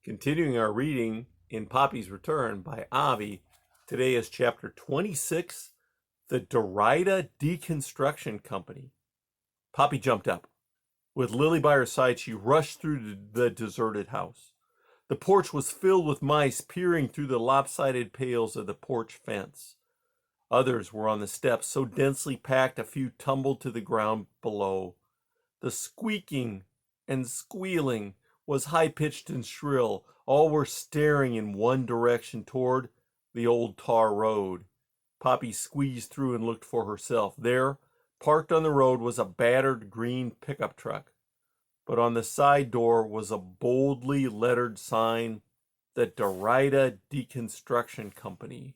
Continuing our reading in Poppy's Return by Avi, today is chapter 26, The Derrida Deconstruction Company. Poppy jumped up. With Lily by her side, she rushed through the deserted house. The porch was filled with mice peering through the lopsided pales of the porch fence. Others were on the steps, so densely packed a few tumbled to the ground below. The squeaking and squealing was high-pitched and shrill. All were staring in one direction toward the old tar road. Poppy squeezed through and looked for herself. There, parked on the road, was a battered green pickup truck. But on the side door was a boldly lettered sign, the Derrida Deconstruction Company.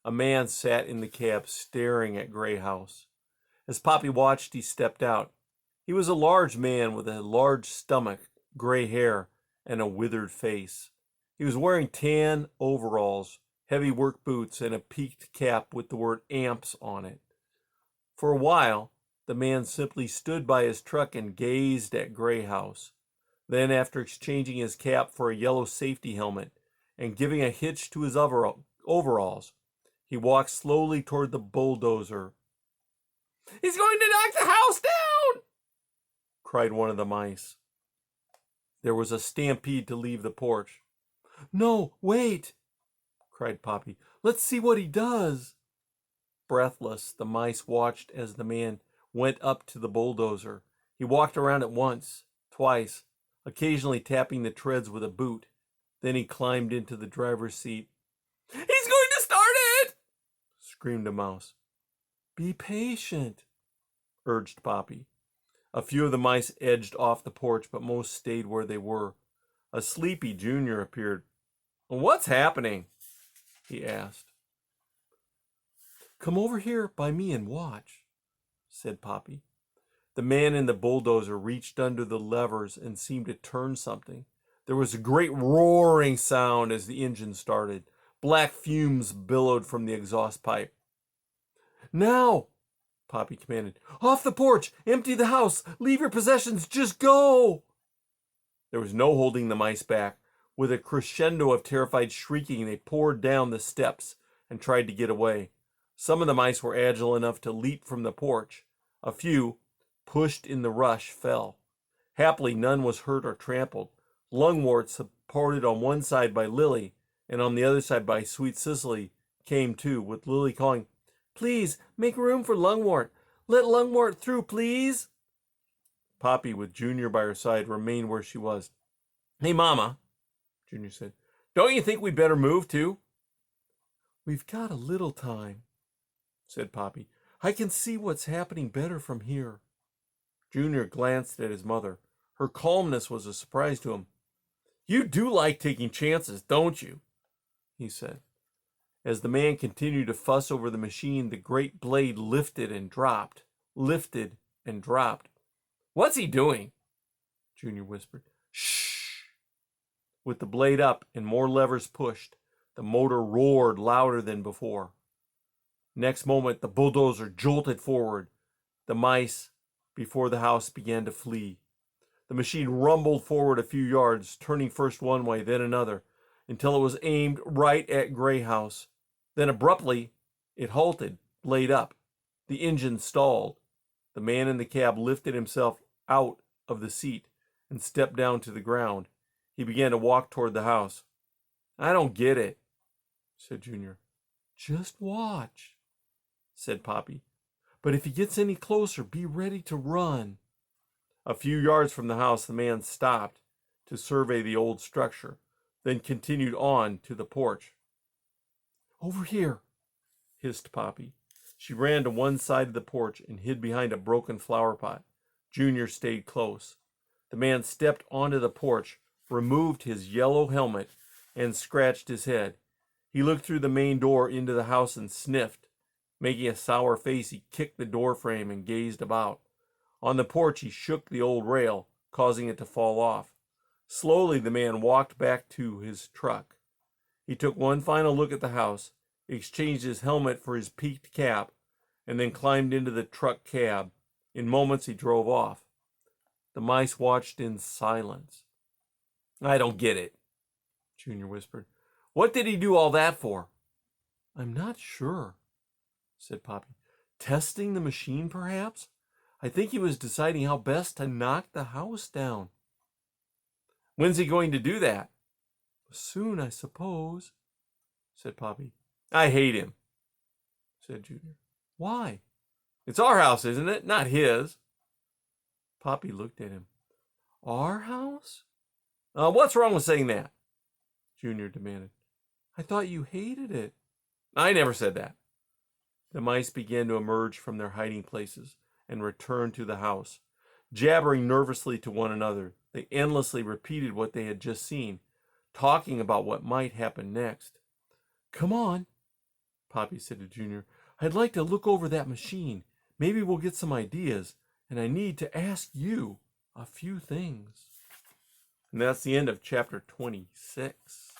A man sat in the cab staring at Gray House. As Poppy watched, he stepped out. He was a large man with a large stomach, gray hair, and a withered face. He was wearing tan overalls, heavy work boots, and a peaked cap with the word AMPS on it. For a while, the man simply stood by his truck and gazed at Gray House. Then, after exchanging his cap for a yellow safety helmet and giving a hitch to his overalls, he walked slowly toward the bulldozer. "He's going to knock the house down!" cried one of the mice. There was a stampede to leave the porch. "No, wait!" cried Poppy. "Let's see what he does." Breathless, the mice watched as the man went up to the bulldozer. He walked around it once, twice, occasionally tapping the treads with a boot. Then he climbed into the driver's seat. "He's going to start it!" screamed a mouse. "Be patient," urged Poppy. A few of the mice edged off the porch, but most stayed where they were. A sleepy junior appeared. "What's happening?" he asked. "Come over here by me and watch," said Poppy. The man in the bulldozer reached under the levers and seemed to turn something. There was a great roaring sound as the engine started. Black fumes billowed from the exhaust pipe. "Now!" Poppy commanded. "Off the porch! Empty the house! Leave your possessions! Just go!" There was no holding the mice back. With a crescendo of terrified shrieking, they poured down the steps and tried to get away. Some of the mice were agile enough to leap from the porch. A few, pushed in the rush, fell. Happily, none was hurt or trampled. Lungwort, supported on one side by Lily and on the other side by Sweet Cicely, came too, with Lily calling, "Please, make room for Lungwort. Let Lungwort through, please." Poppy, with Junior by her side, remained where she was. "Hey, Mama," Junior said, "don't you think we'd better move, too?" "We've got a little time," said Poppy. "I can see what's happening better from here." Junior glanced at his mother. Her calmness was a surprise to him. "You do like taking chances, don't you?" he said. As the man continued to fuss over the machine, the great blade lifted and dropped, lifted and dropped. "What's he doing?" Junior whispered. "Shh!" With the blade up and more levers pushed, the motor roared louder than before. Next moment, the bulldozer jolted forward. The mice before the house began to flee. The machine rumbled forward a few yards, turning first one way, then another, until it was aimed right at Gray House. Then abruptly, it halted, blade up. The engine stalled. The man in the cab lifted himself out of the seat and stepped down to the ground. He began to walk toward the house. "I don't get it," said Junior. "Just watch," said Poppy. "But if he gets any closer, be ready to run." A few yards from the house, the man stopped to survey the old structure, then continued on to the porch. "Over here," hissed Poppy. She ran to one side of the porch and hid behind a broken flower pot. Junior stayed close. The man stepped onto the porch, removed his yellow helmet, and scratched his head. He looked through the main door into the house and sniffed. Making a sour face, he kicked the door frame and gazed about. On the porch, he shook the old rail, causing it to fall off. Slowly, the man walked back to his truck. He took one final look at the house, exchanged his helmet for his peaked cap, and then climbed into the truck cab. In moments, he drove off. The mice watched in silence. I don't get it, Junior whispered. What did he do all that for? I'm not sure, said Poppy. Testing the machine, perhaps? I think he was deciding how best to knock the house down. When's he going to do that? Soon, I suppose, said Poppy. I hate him, said Junior. Why? It's our house, isn't it? Not his. Poppy looked at him. Our house? What's wrong with saying that? Junior demanded. I thought you hated it. I never said that. The mice began to emerge from their hiding places and return to the house. Jabbering nervously to one another, they endlessly repeated what they had just seen, talking about what might happen next. Come on, Poppy said to Junior. I'd like to look over that machine. Maybe we'll get some ideas, and I need to ask you a few things. And that's the end of chapter 26.